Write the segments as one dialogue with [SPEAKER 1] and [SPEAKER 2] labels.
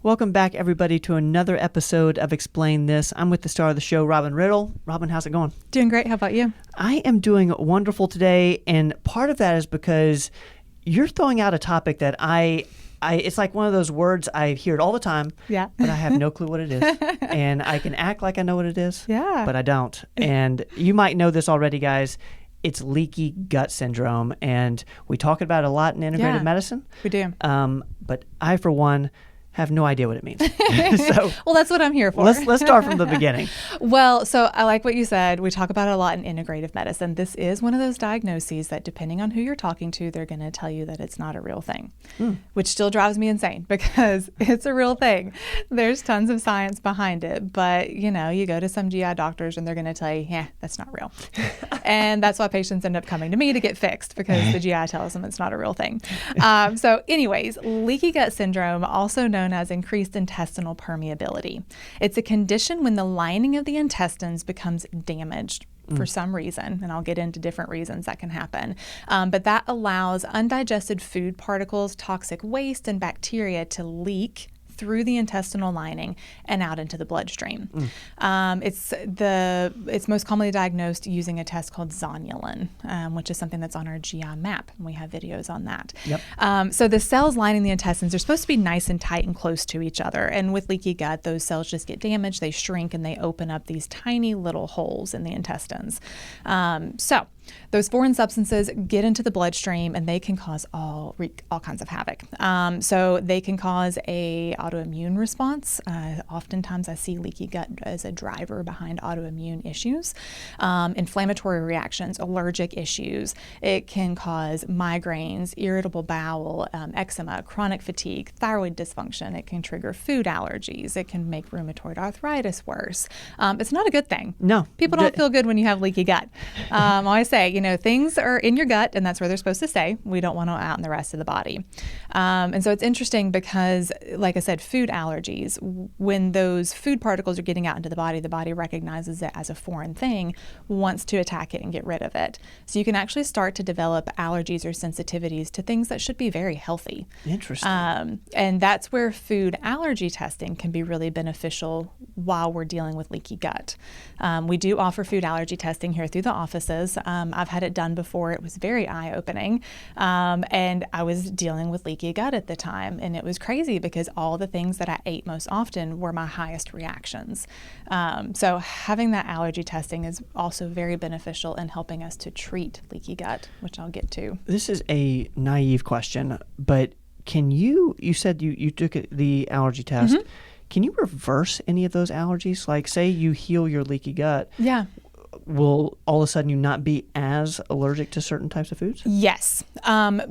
[SPEAKER 1] Welcome back, everybody, to another episode of Explain This. I'm with the star of the show, Robin Riddle. Robin, how's it going?
[SPEAKER 2] Doing great. How about you?
[SPEAKER 1] I am doing wonderful today, and part of that is because you're throwing out a topic that it's like one of those words, I hear it all the time,
[SPEAKER 2] Yeah.
[SPEAKER 1] but I have no clue what it is. And I can act like I know what it is,
[SPEAKER 2] Yeah.
[SPEAKER 1] but I don't. And you might know this already, guys. It's leaky gut syndrome, and we talk about it a lot in integrative medicine.
[SPEAKER 2] We do.
[SPEAKER 1] But I, for one, have no idea what it means. So
[SPEAKER 2] well, that's what I'm here for.
[SPEAKER 1] Let's start from the beginning.
[SPEAKER 2] Well, so I like what you said. We talk about it a lot in integrative medicine. This is one of those diagnoses that depending on who you're talking to, they're going to tell you that it's not a real thing, which still drives me insane because it's a real thing. There's tons of science behind it, but you go to some GI doctors and they're going to tell you, yeah, that's not real. And that's why patients end up coming to me to get fixed because the GI tells them it's not a real thing. So anyways, leaky gut syndrome, also known as increased intestinal permeability. It's a condition when the lining of the intestines becomes damaged for some reason, and I'll get into different reasons that can happen. But that allows undigested food particles, toxic waste, and bacteria to leak through the intestinal lining and out into the bloodstream. It's most commonly diagnosed using a test called zonulin, which is something that's on our GI map, and we have videos on that.
[SPEAKER 1] Yep.
[SPEAKER 2] So the cells lining the intestines are supposed to be nice and tight and close to each other, and with leaky gut, those cells just get damaged, they shrink, and they open up these tiny little holes in the intestines. So those foreign substances get into the bloodstream and they can cause all kinds of havoc. So they can cause a autoimmune response. Oftentimes I see leaky gut as a driver behind autoimmune issues. Inflammatory reactions, allergic issues. It can cause migraines, irritable bowel, eczema, chronic fatigue, thyroid dysfunction. It can trigger food allergies. It can make rheumatoid arthritis worse. It's not a good thing.
[SPEAKER 1] No.
[SPEAKER 2] People don't feel good when you have leaky gut. I always say, things are in your gut and that's where they're supposed to stay. We don't want them out in the rest of the body. And so it's interesting because, like I said, food allergies, when those food particles are getting out into the body recognizes it as a foreign thing, wants to attack it and get rid of it. So you can actually start to develop allergies or sensitivities to things that should be very healthy.
[SPEAKER 1] Interesting.
[SPEAKER 2] And that's where food allergy testing can be really beneficial while we're dealing with leaky gut. We do offer food allergy testing here through the offices. I've had it done before. It was very eye-opening. And I was dealing with leaky gut at the time. And it was crazy because all the things that I ate most often were my highest reactions. So having that allergy testing is also very beneficial in helping us to treat leaky gut, which I'll get to.
[SPEAKER 1] This is a naive question, but you said you took the allergy test. Mm-hmm. Can you reverse any of those allergies? Like, say you heal your leaky gut.
[SPEAKER 2] Yeah.
[SPEAKER 1] Will all of a sudden you not be as allergic to certain types of foods?
[SPEAKER 2] Yes,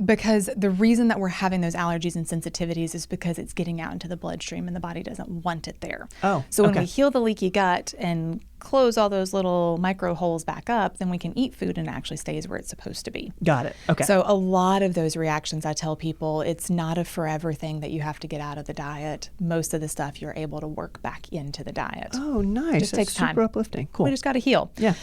[SPEAKER 2] because the reason that we're having those allergies and sensitivities is because it's getting out into the bloodstream and the body doesn't want it there.
[SPEAKER 1] Oh,
[SPEAKER 2] so when we heal the leaky gut and close all those little micro holes back up, then we can eat food and it actually stays where it's supposed to be.
[SPEAKER 1] Got it. Okay.
[SPEAKER 2] So a lot of those reactions, I tell people, it's not a forever thing that you have to get out of the diet. Most of the stuff you're able to work back into the diet.
[SPEAKER 1] Oh, nice.
[SPEAKER 2] It just takes time.
[SPEAKER 1] Super uplifting. Cool.
[SPEAKER 2] We just got to heal.
[SPEAKER 1] Yeah.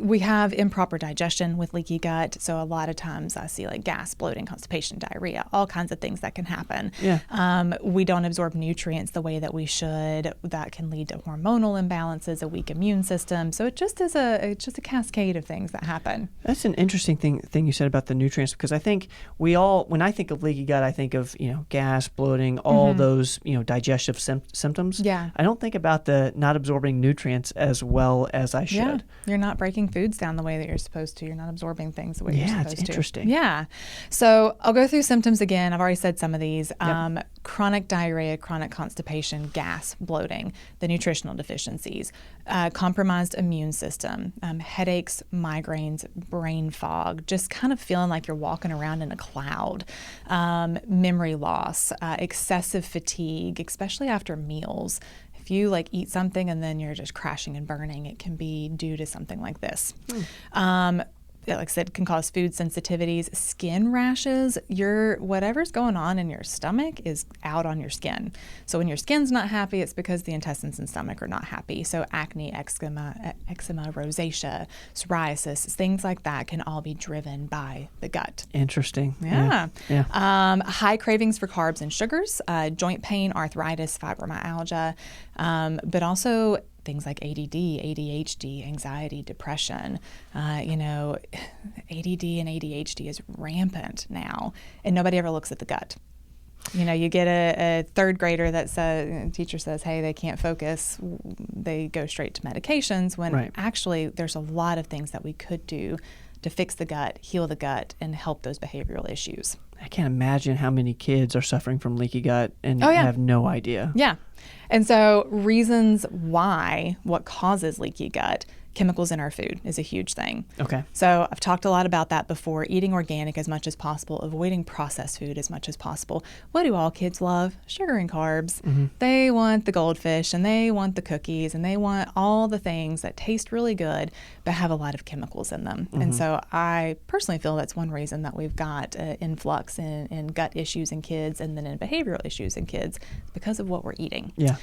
[SPEAKER 2] We have improper digestion with leaky gut. So a lot of times I see like gas, bloating, constipation, diarrhea, all kinds of things that can happen.
[SPEAKER 1] Yeah.
[SPEAKER 2] We don't absorb nutrients the way that we should. That can lead to hormonal imbalances, a weak immune system. So it's just a cascade of things that happen.
[SPEAKER 1] That's an interesting thing you said about the nutrients, because I think when I think of leaky gut, I think of, gas, bloating, all those, digestive symptoms.
[SPEAKER 2] Yeah.
[SPEAKER 1] I don't think about the not absorbing nutrients as well as I should.
[SPEAKER 2] Yeah. You're not breaking foods down the way that you're supposed to. You're not absorbing things the way you're supposed to.
[SPEAKER 1] Yeah, it's interesting.
[SPEAKER 2] Yeah. So I'll go through symptoms again. I've already said some of these.
[SPEAKER 1] Yep.
[SPEAKER 2] Chronic diarrhea, chronic constipation, gas, bloating, the nutritional deficiencies, compromised immune system, headaches, migraines, brain fog, just kind of feeling like you're walking around in a cloud, memory loss, excessive fatigue, especially after meals. If you eat something and then you're just crashing and burning, it can be due to something like this. like I said, can cause food sensitivities, skin rashes. Whatever's going on in your stomach is out on your skin. So when your skin's not happy, it's because the intestines and stomach are not happy. So acne, eczema, rosacea, psoriasis, things like that can all be driven by the gut.
[SPEAKER 1] Interesting.
[SPEAKER 2] Yeah.
[SPEAKER 1] Yeah.
[SPEAKER 2] High cravings for carbs and sugars, joint pain, arthritis, fibromyalgia, but also things like ADD, ADHD, anxiety, depression. ADD and ADHD is rampant now, and nobody ever looks at the gut. You get a third grader that says, teacher says, hey, they can't focus. They go straight to medications when actually there's a lot of things that we could do to fix the gut, heal the gut, and help those behavioral issues.
[SPEAKER 1] I can't imagine how many kids are suffering from leaky gut and have no idea.
[SPEAKER 2] Yeah. And so reasons why, what causes leaky gut, chemicals in our food is a huge thing.
[SPEAKER 1] Okay.
[SPEAKER 2] So I've talked a lot about that before, eating organic as much as possible, avoiding processed food as much as possible. What do all kids love? Sugar and carbs. Mm-hmm. They want the goldfish and they want the cookies and they want all the things that taste really good but have a lot of chemicals in them. Mm-hmm. And so I personally feel that's one reason that we've got influx in gut issues in kids and then in behavioral issues in kids because of what we're eating.
[SPEAKER 1] Yeah.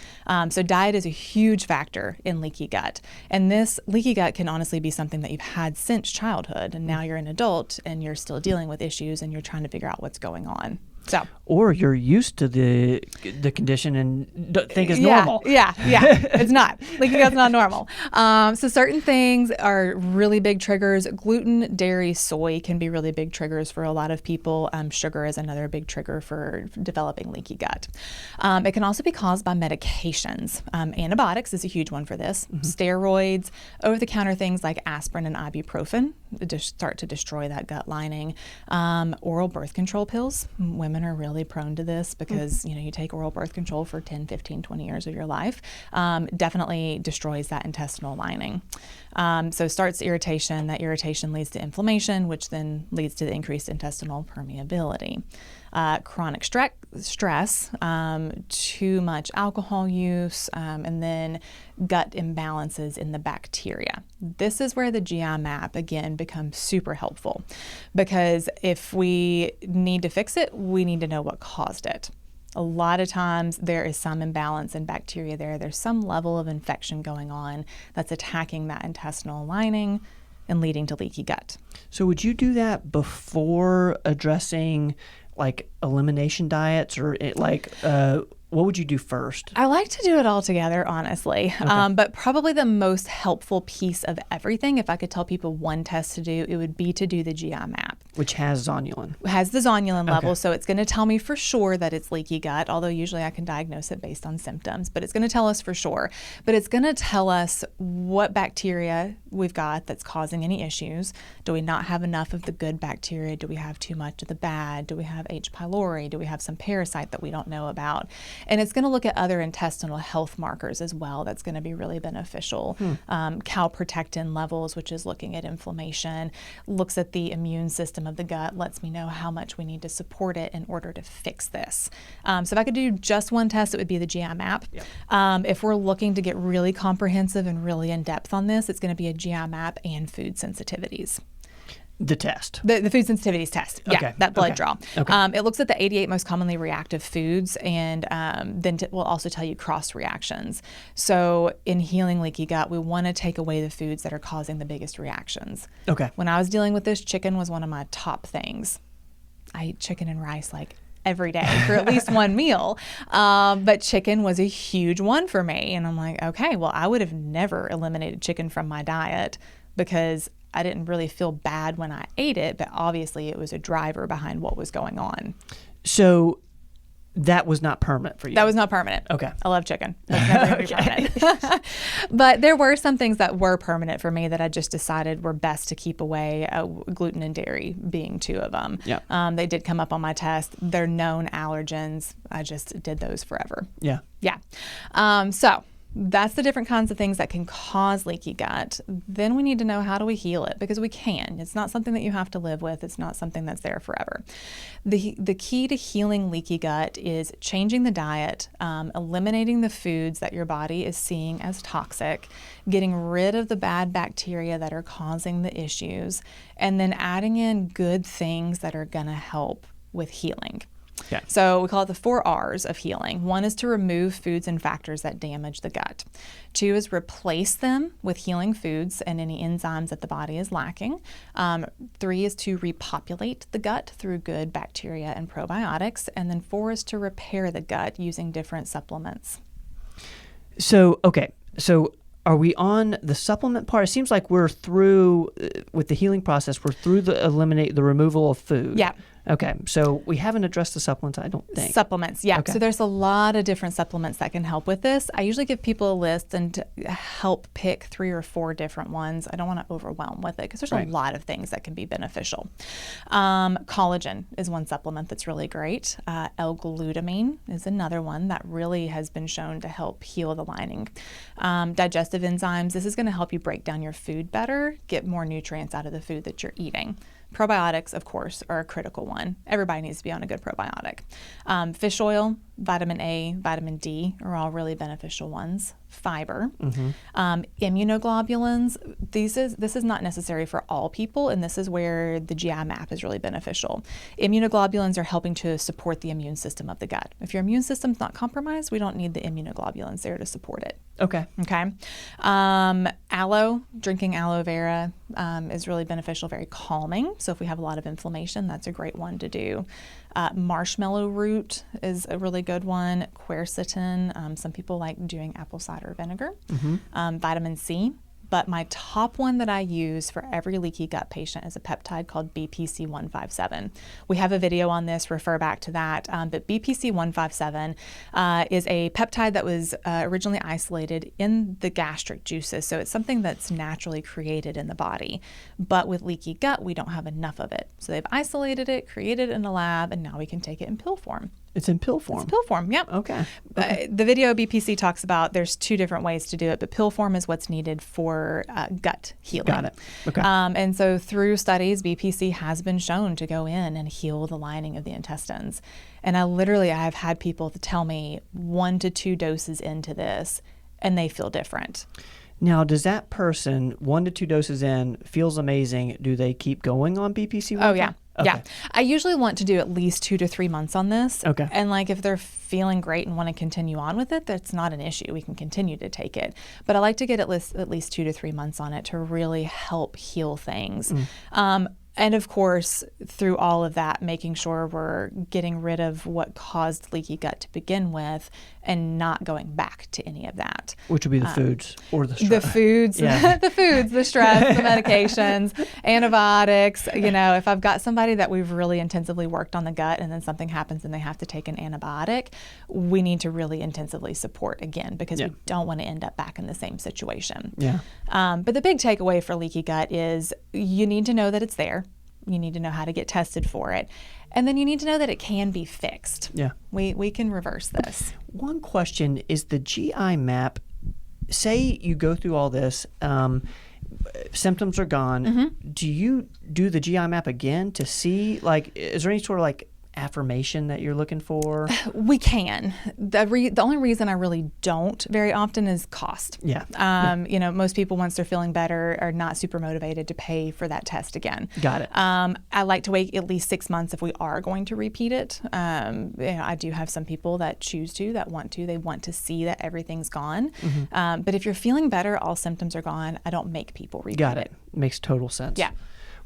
[SPEAKER 2] So diet is a huge factor in leaky gut. And this leaky gut can honestly be something that you've had since childhood, and now you're an adult and you're still dealing with issues and you're trying to figure out what's going on.
[SPEAKER 1] Or you're used to the condition and think it's normal.
[SPEAKER 2] Yeah, it's not. Leaky gut's not normal. So certain things are really big triggers. Gluten, dairy, soy can be really big triggers for a lot of people. Sugar is another big trigger for developing leaky gut. It can also be caused by medications. Antibiotics is a huge one for this. Mm-hmm. Steroids, over-the-counter things like aspirin and ibuprofen start to destroy that gut lining. Oral birth control pills. Women are really prone to this because you take oral birth control for 10, 15, 20 years of your life. Definitely destroys that intestinal lining. So starts irritation. That irritation leads to inflammation, which then leads to the increased intestinal permeability. Chronic stress, too much alcohol use, and then gut imbalances in the bacteria. This is where the GI map, again, becomes super helpful because if we need to fix it, we need to know what caused it. A lot of times there is some imbalance in bacteria there. There's some level of infection going on that's attacking that intestinal lining and leading to leaky gut.
[SPEAKER 1] So would you do that before addressing like elimination diets or what would you do first?
[SPEAKER 2] I like to do it all together, honestly. Okay. But probably the most helpful piece of everything, if I could tell people one test to do, it would be to do the GI map.
[SPEAKER 1] Which has zonulin.
[SPEAKER 2] Has the zonulin level, so it's going to tell me for sure that it's leaky gut, although usually I can diagnose it based on symptoms, but it's going to tell us for sure. But it's going to tell us what bacteria we've got that's causing any issues. Do we not have enough of the good bacteria? Do we have too much of the bad? Do we have H. pylori? Do we have some parasite that we don't know about? And it's going to look at other intestinal health markers as well. That's going to be really beneficial. Calprotectin levels, which is looking at inflammation, looks at the immune system of the gut, lets me know how much we need to support it in order to fix this. So if I could do just one test, it would be the GI map. Yep. If we're looking to get really comprehensive and really in depth on this, it's going to be a GI map and food sensitivities.
[SPEAKER 1] The test.
[SPEAKER 2] The food sensitivities test. Yeah, okay. That blood draw.
[SPEAKER 1] Okay.
[SPEAKER 2] It looks at the 88 most commonly reactive foods and then will also tell you cross reactions. So in healing leaky gut, we want to take away the foods that are causing the biggest reactions.
[SPEAKER 1] Okay.
[SPEAKER 2] When I was dealing with this, chicken was one of my top things. I eat chicken and rice like every day for at least one meal. But chicken was a huge one for me. And I'm like, okay, well, I would have never eliminated chicken from my diet because I didn't really feel bad when I ate it, but obviously it was a driver behind what was going on.
[SPEAKER 1] So that was not permanent for you?
[SPEAKER 2] That was not permanent.
[SPEAKER 1] Okay.
[SPEAKER 2] I love chicken. That's never going to be permanent. But there were some things that were permanent for me that I just decided were best to keep away, gluten and dairy being two of them.
[SPEAKER 1] Yeah.
[SPEAKER 2] They did come up on my test. They're known allergens. I just did those forever.
[SPEAKER 1] Yeah.
[SPEAKER 2] Yeah. So That's the different kinds of things that can cause leaky gut. Then we need to know, how do we heal it? Because we can. It's not something that you have to live with. It's not something that's there forever. The key to healing leaky gut is changing the diet, eliminating the foods that your body is seeing as toxic, getting rid of the bad bacteria that are causing the issues, and then adding in good things that are going to help with healing.
[SPEAKER 1] Okay.
[SPEAKER 2] So we call it the 4 R's of healing. 1 is to remove foods and factors that damage the gut. 2 is replace them with healing foods and any enzymes that the body is lacking. 3 is to repopulate the gut through good bacteria and probiotics. And then 4 is to repair the gut using different supplements.
[SPEAKER 1] So, okay. So are we on the supplement part? It seems like we're through, with the healing process, we're through the removal of food.
[SPEAKER 2] Yeah.
[SPEAKER 1] Okay, so we haven't addressed the supplements, I don't think.
[SPEAKER 2] Supplements, yeah.
[SPEAKER 1] Okay.
[SPEAKER 2] So there's a lot of different supplements that can help with this. I usually give people a list and help pick 3 or 4 different ones. I don't want to overwhelm with it because there's a lot of things that can be beneficial. Collagen is one supplement that's really great. L-glutamine is another one that really has been shown to help heal the lining. Digestive enzymes, this is going to help you break down your food better, get more nutrients out of the food that you're eating. Probiotics, of course, are a critical one. Everybody needs to be on a good probiotic. Fish oil, vitamin A, vitamin D are all really beneficial ones. Fiber, immunoglobulins. This is not necessary for all people, and this is where the GI map is really beneficial. Immunoglobulins are helping to support the immune system of the gut. If your immune system's not compromised, we don't need the immunoglobulins there to support it.
[SPEAKER 1] Okay.
[SPEAKER 2] Okay. Aloe, drinking aloe vera is really beneficial, very calming. So if we have a lot of inflammation, that's a great one to do. Marshmallow root is a really good one. Quercetin, some people like doing apple cider vinegar. Vitamin C. But my top one that I use for every leaky gut patient is a peptide called BPC-157. We have a video on this, refer back to that. But BPC-157 is a peptide that was originally isolated in the gastric juices. So it's something that's naturally created in the body. But with leaky gut, we don't have enough of it. So they've isolated it, created it in a lab, and now we can take it in pill form.
[SPEAKER 1] It's in pill form?
[SPEAKER 2] It's pill form, yep.
[SPEAKER 1] Okay.
[SPEAKER 2] The video BPC talks about there's 2 different ways to do it, but pill form is what's needed for gut healing.
[SPEAKER 1] Got it. Okay.
[SPEAKER 2] And so through studies, BPC has been shown to go in and heal the lining of the intestines. And I have had people to tell me 1 to 2 doses into this, and they feel different.
[SPEAKER 1] Now, does that person, 1 to 2 doses in, feels amazing, do they keep going on BPC?
[SPEAKER 2] Oh, yeah.
[SPEAKER 1] Okay.
[SPEAKER 2] Yeah. I usually want to do at least 2 to 3 months on this.
[SPEAKER 1] Okay.
[SPEAKER 2] And if they're feeling great and want to continue on with it, that's not an issue. We can continue to take it. But I like to get at least 2 to 3 months on it to really help heal things. And of course, through all of that, making sure we're getting rid of what caused leaky gut to begin with and not going back to any of that.
[SPEAKER 1] Which would be the foods or the stress.
[SPEAKER 2] The foods, the stress, the medications, antibiotics. If I've got somebody that we've really intensively worked on the gut and then something happens and they have to take an antibiotic, we need to really intensively support again because we don't want to end up back in the same situation.
[SPEAKER 1] Yeah.
[SPEAKER 2] But the big takeaway for leaky gut is you need to know that it's there. You need to know how to get tested for it. And then you need to know that it can be fixed.
[SPEAKER 1] Yeah.
[SPEAKER 2] We can reverse this.
[SPEAKER 1] One question is the GI map, say you go through all this, symptoms are gone. Do you do the GI map again to see, is there any sort of affirmation that you're looking for?
[SPEAKER 2] We can. The only reason I really don't very often is cost.
[SPEAKER 1] Yeah.
[SPEAKER 2] Most people, once they're feeling better, are not super motivated to pay for that test again.
[SPEAKER 1] Got it.
[SPEAKER 2] I like to wait at least 6 months if we are going to repeat it. I do have some people that choose to, that want to. They want to see that everything's gone. But if you're feeling better, all symptoms are gone. I don't make people repeat
[SPEAKER 1] Got it. Makes total sense.
[SPEAKER 2] Yeah.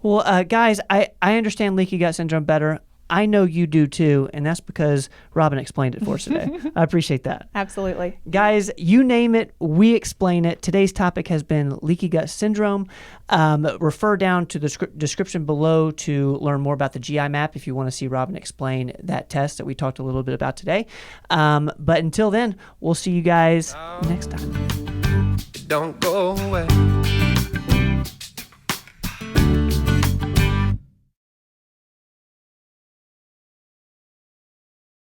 [SPEAKER 1] Well, guys, I understand leaky gut syndrome better. I know you do too, and that's because Robin explained it for us today. I appreciate that.
[SPEAKER 2] Absolutely.
[SPEAKER 1] Guys, you name it, we explain it. Today's topic has been leaky gut syndrome. Refer down to the description below to learn more about the GI map if you want to see Robin explain that test that we talked a little bit about today. But until then, we'll see you guys next time.
[SPEAKER 3] Don't go away.